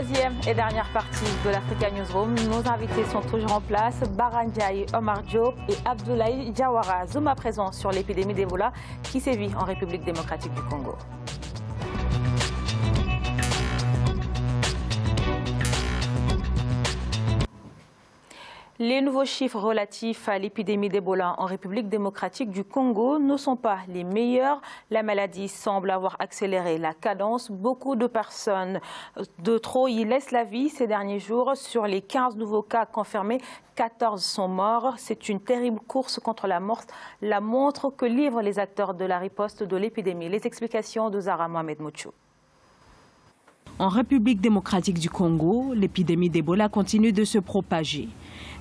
Troisième et dernière partie de l'Africa Newsroom. Nos invités sont toujours en place. Bara Ndiaye, Omar Diop et Abdoulaye Diawara. Zoom à présent sur l'épidémie d'Ebola qui sévit en République démocratique du Congo. Les nouveaux chiffres relatifs à l'épidémie d'Ebola en République démocratique du Congo ne sont pas les meilleurs. La maladie semble avoir accéléré la cadence. Beaucoup de personnes de trop y laissent la vie ces derniers jours. Sur les 15 nouveaux cas confirmés, 14 sont morts. C'est une terrible course contre la mort, la montre que livrent les acteurs de la riposte de l'épidémie. Les explications de Zahra Mohamed Mouchou. En République démocratique du Congo, l'épidémie d'Ebola continue de se propager.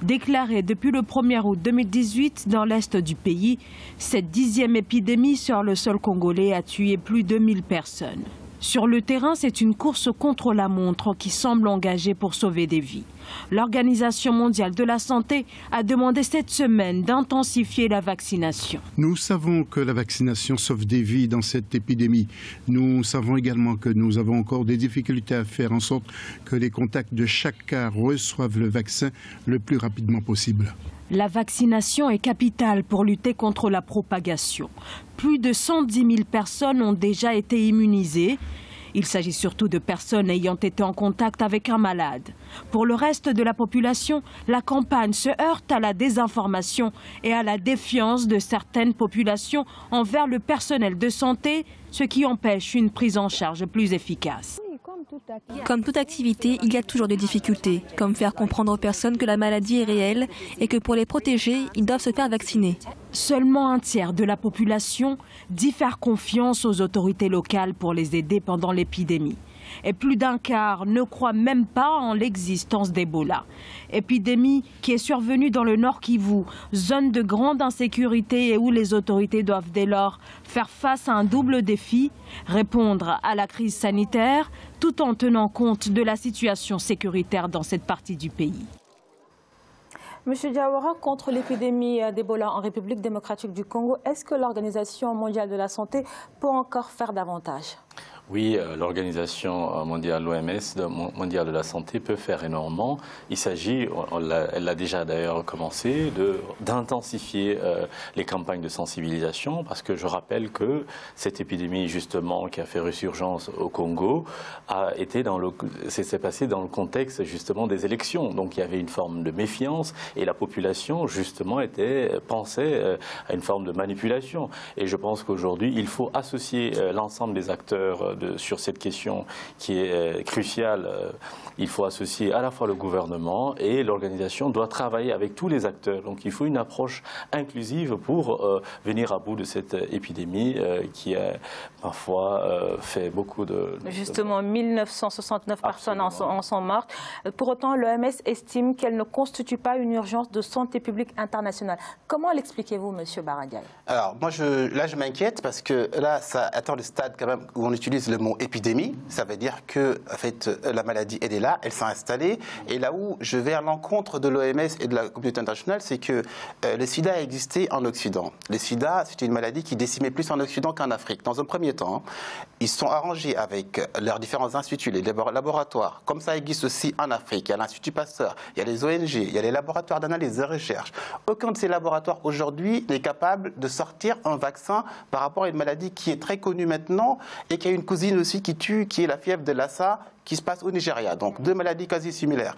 Déclarée depuis le 1er août 2018 dans l'est du pays, cette 10e épidémie sur le sol congolais a tué plus de 1000 personnes. Sur le terrain, c'est une course contre la montre qui semble engagée pour sauver des vies. L'Organisation mondiale de la santé a demandé cette semaine d'intensifier la vaccination. Nous savons que la vaccination sauve des vies dans cette épidémie. Nous savons également que nous avons encore des difficultés à faire en sorte que les contacts de chaque cas reçoivent le vaccin le plus rapidement possible. La vaccination est capitale pour lutter contre la propagation. Plus de 110 000 personnes ont déjà été immunisées. Il s'agit surtout de personnes ayant été en contact avec un malade. Pour le reste de la population, la campagne se heurte à la désinformation et à la défiance de certaines populations envers le personnel de santé, ce qui empêche une prise en charge plus efficace. Comme toute activité, il y a toujours des difficultés, comme faire comprendre aux personnes que la maladie est réelle et que pour les protéger, ils doivent se faire vacciner. Seulement un tiers de la population dit faire confiance aux autorités locales pour les aider pendant l'épidémie. Et plus d'un quart ne croit même pas en l'existence d'Ebola. Épidémie qui est survenue dans le Nord Kivu, zone de grande insécurité et où les autorités doivent dès lors faire face à un double défi, répondre à la crise sanitaire tout en tenant compte de la situation sécuritaire dans cette partie du pays. Monsieur Diawara, contre l'épidémie d'Ebola en République démocratique du Congo, est-ce que l'Organisation mondiale de la santé peut encore faire davantage ? Oui, l'Organisation mondiale, l'OMS, mondiale de la santé, peut faire énormément. Il s'agit, elle a déjà d'ailleurs commencé, d'intensifier les campagnes de sensibilisation, parce que je rappelle que cette épidémie, justement, qui a fait résurgence au Congo, s'est passée dans le contexte, justement, des élections. Donc il y avait une forme de méfiance, et la population, justement, pensait à une forme de manipulation. Et je pense qu'aujourd'hui, il faut associer l'ensemble des acteurs sur cette question qui est cruciale. Il faut associer à la fois le gouvernement et l'organisation doit travailler avec tous les acteurs. Donc il faut une approche inclusive pour venir à bout de cette épidémie qui a parfois fait beaucoup de... Justement, 1969 personnes en sont mortes. Pour autant, l'OMS estime qu'elle ne constitue pas une urgence de santé publique internationale. Comment l'expliquez-vous, M. Bara Ndiaye? Alors, moi, je m'inquiète parce que là, ça atteint le stade quand même où on utilise le mot épidémie. Ça veut dire que, en fait, la maladie, elle est là, elle s'est installée. Et là où je vais à l'encontre de l'OMS et de la communauté internationale, c'est que le sida a existé en Occident. Le sida, c'était une maladie qui décimait plus en Occident qu'en Afrique. Dans un premier temps, ils sont arrangés avec leurs différents instituts, les laboratoires. Comme ça existe aussi en Afrique. Il y a l'Institut Pasteur, il y a les ONG, il y a les laboratoires d'analyse et de recherche. Aucun de ces laboratoires aujourd'hui n'est capable de sortir un vaccin par rapport à une maladie qui est très connue maintenant et qui a une cousine aussi qui tue, qui est la fièvre de Lassa, qui se passe au Nigeria. Donc deux maladies quasi similaires.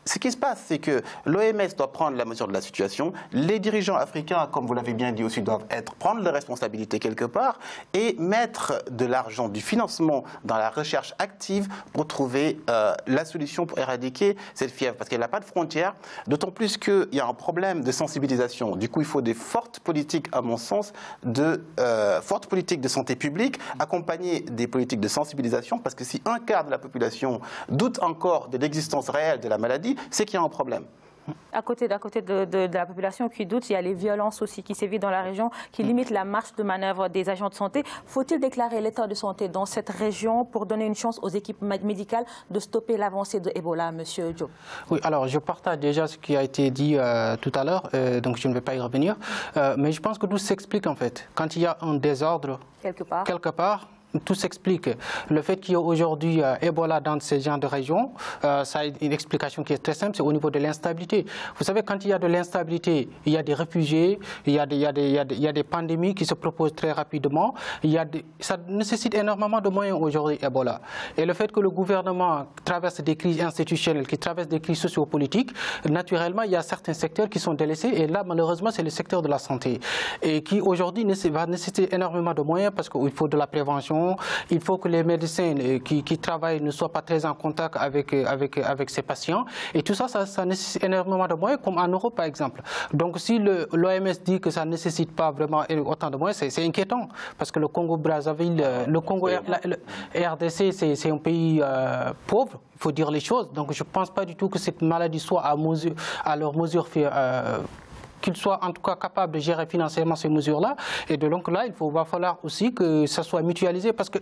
Ce qui se passe, c'est que l'OMS doit prendre la mesure de la situation. Les dirigeants africains, comme vous l'avez bien dit aussi, doivent prendre leurs responsabilités quelque part et mettre de l'argent, du financement dans la recherche active pour trouver la solution pour éradiquer cette fièvre. Parce qu'elle n'a pas de frontières, d'autant plus qu'il y a un problème de sensibilisation. Du coup, il faut des fortes politiques, à mon sens, fortes politiques de santé publique, accompagnées des politiques de sensibilisation, parce que si un quart de la population doute encore de l'existence réelle de la maladie, c'est qu'il y a un problème. À côté de la population qui doute, il y a les violences aussi qui sévissent dans la région, qui limitent la marge de manœuvre des agents de santé. Faut-il déclarer l'état de santé dans cette région pour donner une chance aux équipes médicales de stopper l'avancée de Ebola, Monsieur Diop? Oui, alors je partage déjà ce qui a été dit tout à l'heure, donc je ne vais pas y revenir. Mais je pense que tout s'explique en fait. Quand il y a un désordre quelque part, tout s'explique. Le fait qu'il y ait aujourd'hui Ebola dans ces genres de régions, ça a une explication qui est très simple, c'est au niveau de l'instabilité. Vous savez, quand il y a de l'instabilité, il y a des réfugiés, il y a des pandémies qui se proposent très rapidement. Ça nécessite énormément de moyens aujourd'hui, Ebola. Et le fait que le gouvernement traverse des crises institutionnelles, qui traverse des crises sociopolitiques, naturellement, il y a certains secteurs qui sont délaissés. Et là, malheureusement, c'est le secteur de la santé. Et qui aujourd'hui va nécessiter énormément de moyens parce qu'il faut de la prévention, il faut que les médecins qui travaillent ne soient pas très en contact avec ces patients. Et tout ça, ça nécessite énormément de moyens, comme en Europe, par exemple. Donc, si l'OMS dit que ça ne nécessite pas vraiment autant de moyens, c'est inquiétant. Parce que le Congo-Brazzaville, le Congo, le RDC, c'est un pays pauvre. Il faut dire les choses. Donc, je ne pense pas du tout que cette maladie soit à leur mesure qu'ils soient en tout cas capables de gérer financièrement ces mesures-là. Et donc là, va falloir aussi que ça soit mutualisé. Parce que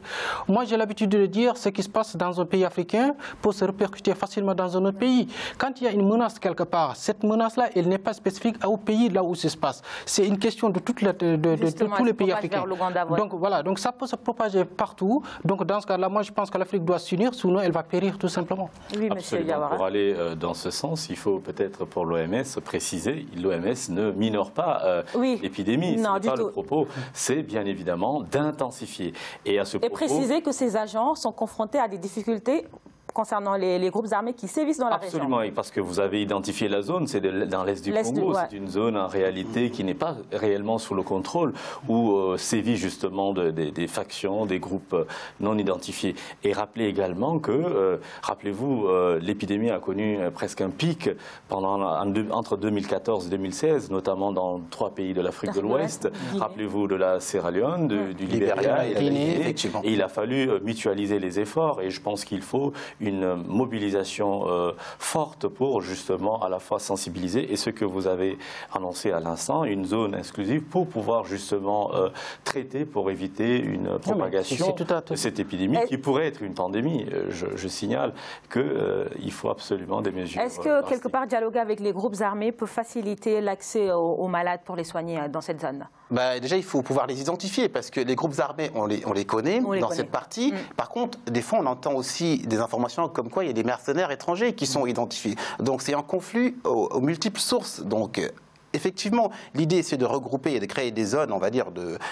moi, j'ai l'habitude de le dire, ce qui se passe dans un pays africain peut se répercuter facilement dans un autre pays. Quand il y a une menace quelque part, cette menace-là, elle n'est pas spécifique au pays là où ça se passe. C'est une question de tous les pays africains. Donc voilà, donc ça peut se propager partout. Donc dans ce cas-là, moi, je pense que l'Afrique doit s'unir, sinon elle va périr tout simplement. Oui, monsieur Diawara. Pour aller dans ce sens, il faut peut-être pour l'OMS préciser, l'OMS ne minore pas l'épidémie. Ce n'est pas le propos, c'est bien évidemment d'intensifier. Et préciser que ces agents sont confrontés à des difficultés concernant les groupes armés qui sévissent dans la région. Absolument, parce que vous avez identifié la zone, c'est dans l'est du Congo, c'est une zone en réalité qui n'est pas réellement sous le contrôle, où sévit justement des factions, des groupes non identifiés. Et rappelez également que, rappelez-vous, l'épidémie a connu presque un pic entre 2014 et 2016, notamment dans 3 pays de l'Afrique de l'Ouest. Rappelez-vous de la Sierra Leone, du Libéria et de la Guinée. Et il a fallu mutualiser les efforts, et je pense qu'il faut une mobilisation forte pour justement à la fois sensibiliser et ce que vous avez annoncé à l'instant, une zone exclusive pour pouvoir justement traiter pour éviter une propagation de cette épidémie qui pourrait être une pandémie. Je signale qu'il faut absolument des mesures. Est-ce que quelque part dialoguer avec les groupes armés peut faciliter l'accès aux malades pour les soigner dans cette zone? Déjà, il faut pouvoir les identifier parce que les groupes armés, on les connaît cette partie. Par contre, des fois, on entend aussi des informations comme quoi il y a des mercenaires étrangers qui sont identifiés. Donc, c'est un conflit aux multiples sources. Donc, effectivement, l'idée, c'est de regrouper et de créer des zones, on va dire,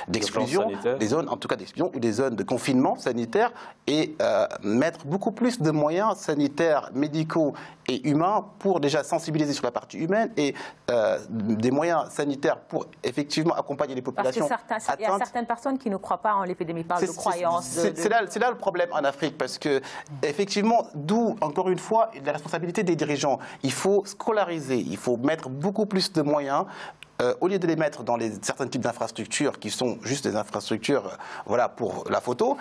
d'exclusion, des zones, en tout cas d'exclusion, ou des zones de confinement sanitaire, et mettre beaucoup plus de moyens sanitaires, médicaux et humains pour déjà sensibiliser sur la partie humaine et des moyens sanitaires pour effectivement accompagner les populations. Parce qu'il y a certaines personnes qui ne croient pas en l'épidémie, parlent de croyances. C'est là le problème en Afrique, parce que effectivement, d'où encore une fois la responsabilité des dirigeants. Il faut scolariser, il faut mettre beaucoup plus de moyens. Au lieu de les mettre dans certains types d'infrastructures qui sont juste des infrastructures pour la photo,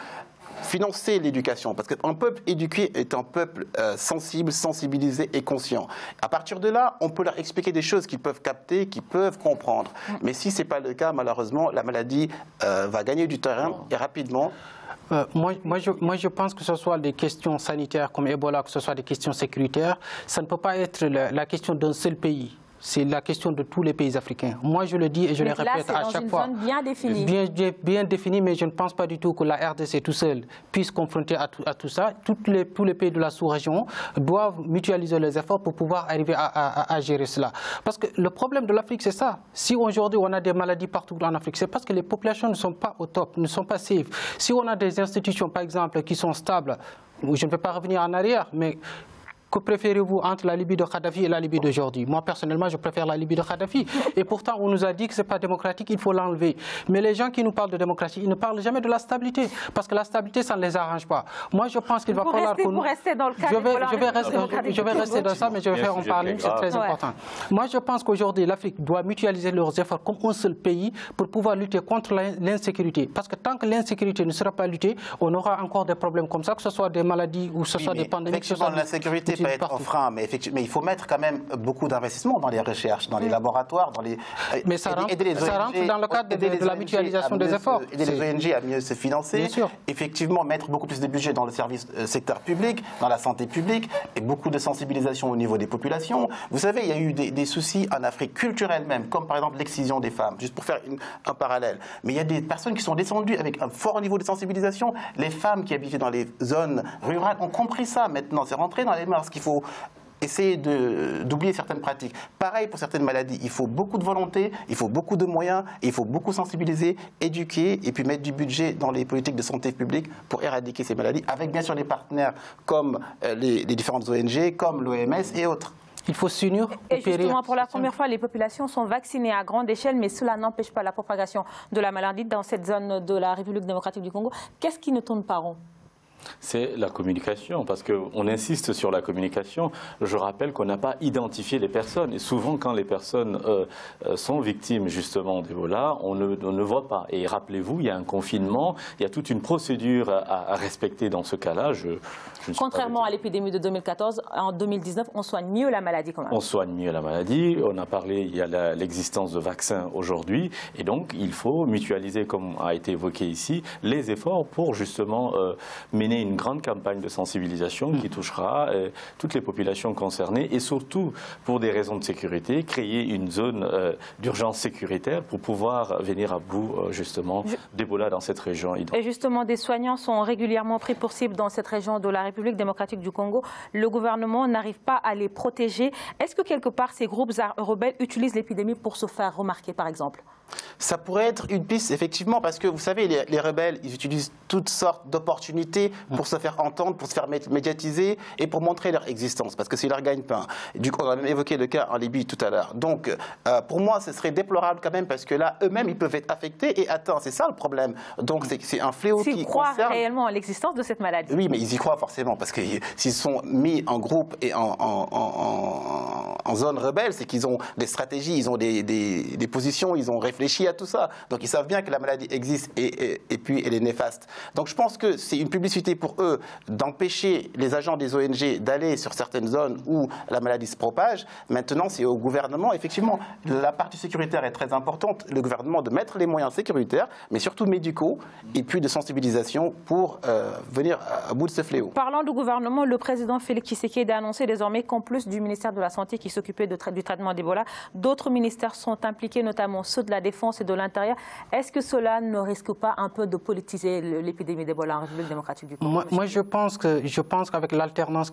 financer l'éducation, parce qu'un peuple éduqué est un peuple sensible, sensibilisé et conscient. À partir de là, on peut leur expliquer des choses qu'ils peuvent capter, qu'ils peuvent comprendre. Mais si ce n'est pas le cas, malheureusement, la maladie va gagner du terrain et rapidement. Moi, je pense que ce soit des questions sanitaires comme Ebola, que ce soit des questions sécuritaires, ça ne peut pas être la question d'un seul pays. C'est la question de tous les pays africains. Moi, je le dis et je le répète à chaque fois. C'est une zone bien définie. Bien définie, mais je ne pense pas du tout que la RDC tout seul puisse confronter à tout ça. Tous les pays de la sous-région doivent mutualiser les efforts pour pouvoir arriver à gérer cela. Parce que le problème de l'Afrique, c'est ça. Si aujourd'hui on a des maladies partout en Afrique, c'est parce que les populations ne sont pas au top, ne sont pas safe. Si on a des institutions, par exemple, qui sont stables, je ne vais pas revenir en arrière, mais que préférez-vous entre la Libye de Kadhafi et la Libye d'aujourd'hui? Moi, personnellement, je préfère la Libye de Kadhafi. Et pourtant, on nous a dit que ce n'est pas démocratique, il faut l'enlever. Mais les gens qui nous parlent de démocratie, ils ne parlent jamais de la stabilité. Parce que la stabilité, ça ne les arrange pas. Moi, je pense qu'il va falloir que nous... Je vais rester dans ça, mais je vais faire en parler, c'est très important. Moi, je pense qu'aujourd'hui, l'Afrique doit mutualiser leurs efforts comme un seul pays pour pouvoir lutter contre l'insécurité. Parce que tant que l'insécurité ne sera pas luttée, on aura encore des problèmes comme ça, que ce soit des maladies ou que ce soit des pandémies. Effectivement, l'insécurité peut être un frein, mais effectivement, il faut mettre quand même beaucoup d'investissements dans les recherches, dans les laboratoires, dans les. Mais ça rentre dans le cadre de la mutualisation des efforts. Aider les ONG à mieux se financer. Bien sûr. Effectivement, mettre beaucoup plus de budget dans le secteur public, dans la santé publique, et beaucoup de sensibilisation au niveau des populations. Vous savez, il y a eu des soucis en Afrique culturelle même, comme par exemple l'excision des femmes, juste pour faire un parallèle. Mais il y a des personnes qui sont descendues avec un fort niveau de sensibilisation. Les femmes qui habitaient dans les zones rurales ont compris ça maintenant. C'est rentré dans les mœurs qu'il faut essayer d'oublier certaines pratiques. Pareil pour certaines maladies, il faut beaucoup de volonté, il faut beaucoup de moyens, il faut beaucoup sensibiliser, éduquer et puis mettre du budget dans les politiques de santé publique pour éradiquer ces maladies, avec bien sûr des partenaires comme les différentes ONG, comme l'OMS et autres. Il faut s'unir. Et justement, pour la première fois, les populations sont vaccinées à grande échelle, mais cela n'empêche pas la propagation de la maladie dans cette zone de la République démocratique du Congo. Qu'est-ce qui ne tourne pas rond ? C'est la communication, parce qu'on insiste sur la communication. Je rappelle qu'on n'a pas identifié les personnes. Et souvent, quand les personnes sont victimes justement d'Ebola, on ne voit pas. Et rappelez-vous, il y a un confinement, il y a toute une procédure à respecter dans ce cas-là. Contrairement à l'épidémie de 2014, en 2019, on soigne mieux la maladie quand même. On soigne mieux la maladie. On a parlé, il y a l'existence de vaccins aujourd'hui. Et donc, il faut mutualiser, comme a été évoqué ici, les efforts pour justement mener une grande campagne de sensibilisation qui touchera toutes les populations concernées et surtout, pour des raisons de sécurité, créer une zone d'urgence sécuritaire pour pouvoir venir à bout justement d'Ebola dans cette région. Et justement, des soignants sont régulièrement pris pour cible dans cette région de la République démocratique du Congo. Le gouvernement n'arrive pas à les protéger. Est-ce que quelque part ces groupes rebelles utilisent l'épidémie pour se faire remarquer, par exemple ? Ça pourrait être une piste, effectivement, parce que vous savez, les rebelles, ils utilisent toutes sortes d'opportunités pour se faire entendre, pour se faire médiatiser et pour montrer leur existence, parce que c'est leur gagne-pain. Du coup, on a même évoqué le cas en Libye tout à l'heure. Donc, pour moi, ce serait déplorable quand même, parce que là, eux-mêmes, ils peuvent être affectés. Et attends, c'est ça le problème. Donc, c'est un fléau qui concerne... S'ils croient réellement à l'existence de cette maladie. Oui, mais ils y croient forcément, parce que s'ils sont mis en groupe et en zone rebelle, c'est qu'ils ont des stratégies, ils ont des positions, ils ont réfléchi à tout ça. Donc ils savent bien que la maladie existe et puis elle est néfaste. Donc je pense que c'est une publicité pour eux d'empêcher les agents des ONG d'aller sur certaines zones où la maladie se propage. Maintenant, c'est au gouvernement, effectivement, la partie sécuritaire est très importante, le gouvernement de mettre les moyens sécuritaires, mais surtout médicaux, et puis de sensibilisation pour venir à bout de ce fléau. Parlant du gouvernement, le président Félix Tshisekedi a annoncé désormais qu'en plus du ministère de la Santé qui s'occupait du traitement d'Ebola, d'autres ministères sont impliqués, notamment ceux de la Défense et de l'Intérieur. Est-ce que cela ne risque pas un peu de politiser l'épidémie d'Ebola en République démocratique du Congo? Moi, je pense qu'avec l'alternance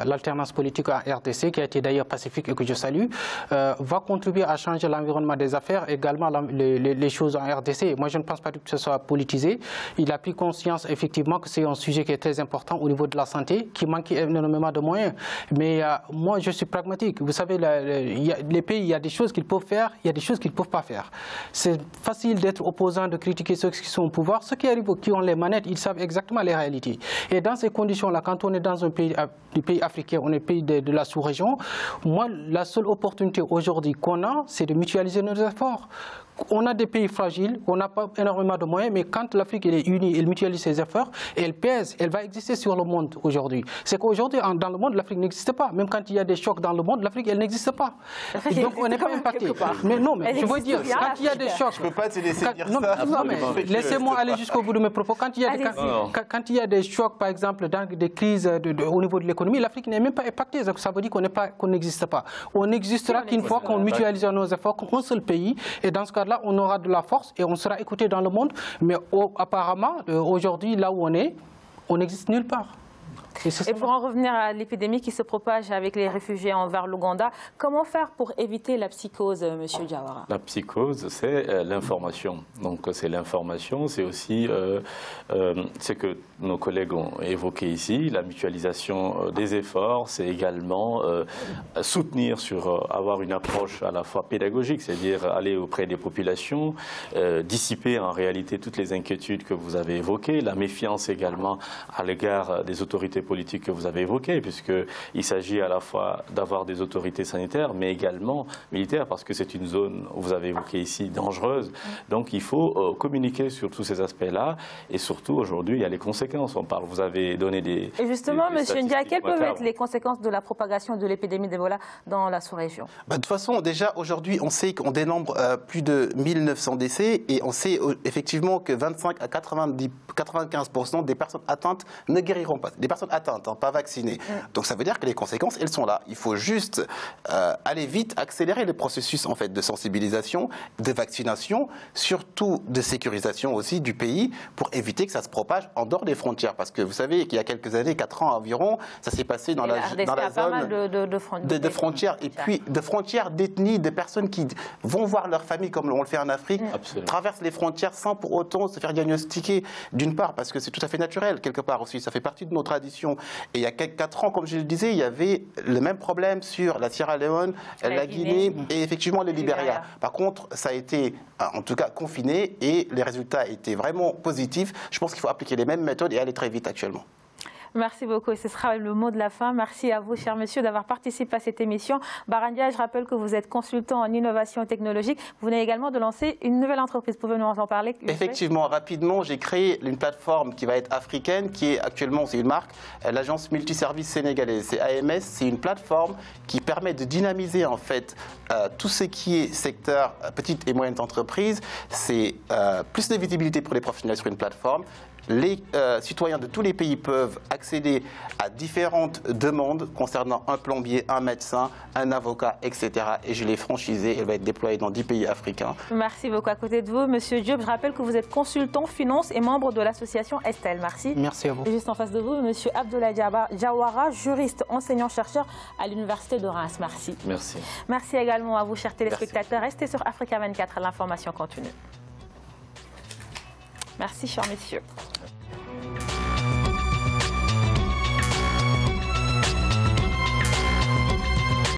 l'alternance politique à RDC, qui a été d'ailleurs pacifique et que je salue, va contribuer à changer l'environnement des affaires, également les choses en RDC. Moi, je ne pense pas que ce soit politisé. Il a pris conscience effectivement que c'est un sujet qui est très important au niveau de la santé, qui manque énormément de moyens. Mais moi, je suis pragmatique. Vous savez, les pays, il y a des choses qu'ils peuvent faire, il y a des choses qu'ils ne peuvent pas faire. C'est facile d'être opposant, de critiquer ceux qui sont au pouvoir. Ceux qui arrivent, qui ont les manettes, ils savent exactement les réalités. Et dans ces conditions-là, quand on est dans un pays africain, on est pays de la sous-région, moi, la seule opportunité aujourd'hui qu'on a, c'est de mutualiser nos efforts. On a des pays fragiles, on n'a pas énormément de moyens, mais quand l'Afrique est unie, elle mutualise ses efforts, et elle pèse, elle va exister sur le monde aujourd'hui. C'est qu'aujourd'hui, dans le monde, l'Afrique n'existe pas. Même quand il y a des chocs dans le monde, l'Afrique, elle n'existe pas. Et donc, on n'est pas impacté. Mais non, mais je veux dire, quand il y a des chocs... Je ne peux pas te laisser dire ça. Non, mais laissez-moi aller jusqu'au bout de mes propos. Quand il y a des chocs, par exemple, dans des crises au niveau de l'économie, l'Afrique n'est même pas impactée. Donc, ça veut dire qu'on n'existe pas. On n'existera qu'une fois qu'on mutualise nos efforts comme un seul pays. Et dans ce cas-là, on aura de la force et on sera écouté dans le monde. Mais apparemment, aujourd'hui, là où on n'existe nulle part. Et pour en revenir à l'épidémie qui se propage avec les réfugiés envers l'Ouganda, comment faire pour éviter la psychose, M. Diawara? La psychose, c'est l'information. Donc c'est l'information, c'est aussi ce que nos collègues ont évoqué ici, la mutualisation des efforts, c'est également soutenir avoir une approche à la fois pédagogique, c'est-à-dire aller auprès des populations, dissiper en réalité toutes les inquiétudes que vous avez évoquées, la méfiance également à l'égard des autorités autorités politiques que vous avez évoquées, puisqu'il s'agit à la fois d'avoir des autorités sanitaires, mais également militaires, parce que c'est une zone, vous avez évoqué ici, dangereuse. Donc il faut communiquer sur tous ces aspects-là, et surtout aujourd'hui, il y a les conséquences. Vous avez donné des... Et justement, M. Ndia, quelles peuvent être les conséquences de la propagation de l'épidémie d'Ebola dans la sous-région? De toute façon, déjà aujourd'hui, on sait qu'on dénombre plus de 1900 décès, et on sait effectivement que 25 à 95% des personnes atteintes ne guériront pas. Des personnes atteintes, pas vaccinées. Donc ça veut dire que les conséquences, elles sont là. Il faut juste aller vite, accélérer le processus en fait de sensibilisation, de vaccination, surtout de sécurisation aussi du pays, pour éviter que ça se propage en dehors des frontières. Parce que vous savez qu'il y a quelques années, 4 ans environ, ça s'est passé dans la zone de frontières, et puis de frontières d'ethnie, de personnes qui vont voir leur famille comme on le fait en Afrique, traversent les frontières sans pour autant se faire diagnostiquer, d'une part parce que c'est tout à fait naturel, quelque part aussi, ça fait partie de nos traditions. Et il y a 4 ans, comme je le disais, il y avait le même problème sur la Sierra Leone, la Guinée et effectivement le Libéria. Par contre, ça a été en tout cas confiné et les résultats étaient vraiment positifs. Je pense qu'il faut appliquer les mêmes méthodes et aller très vite actuellement. Merci beaucoup. Et ce sera le mot de la fin. Merci à vous, cher monsieur, d'avoir participé à cette émission. Bara Ndia, je rappelle que vous êtes consultant en innovation technologique. Vous venez également de lancer une nouvelle entreprise. Pouvez-vous nous en parler? Effectivement, rapidement, j'ai créé une plateforme qui va être africaine, qui est actuellement, c'est une marque, l'agence multiservice sénégalaise. C'est AMS, c'est une plateforme qui permet de dynamiser en fait tout ce qui est secteur petites et moyennes entreprises. C'est plus de visibilité pour les professionnels sur une plateforme. Les citoyens de tous les pays peuvent accéder à différentes demandes concernant un plombier, un médecin, un avocat, etc. Et je l'ai franchisée, elle va être déployée dans 10 pays africains. Merci beaucoup. À côté de vous, Monsieur Diop, je rappelle que vous êtes consultant finance et membre de l'association Estelle. Merci. Merci à vous. Et juste en face de vous, Monsieur Abdoulaye Diawara, juriste, enseignant-chercheur à l'Université de Reims. Merci. Merci. Merci également à vous, chers téléspectateurs. Restez sur Africa 24, l'information continue. Merci, chers messieurs.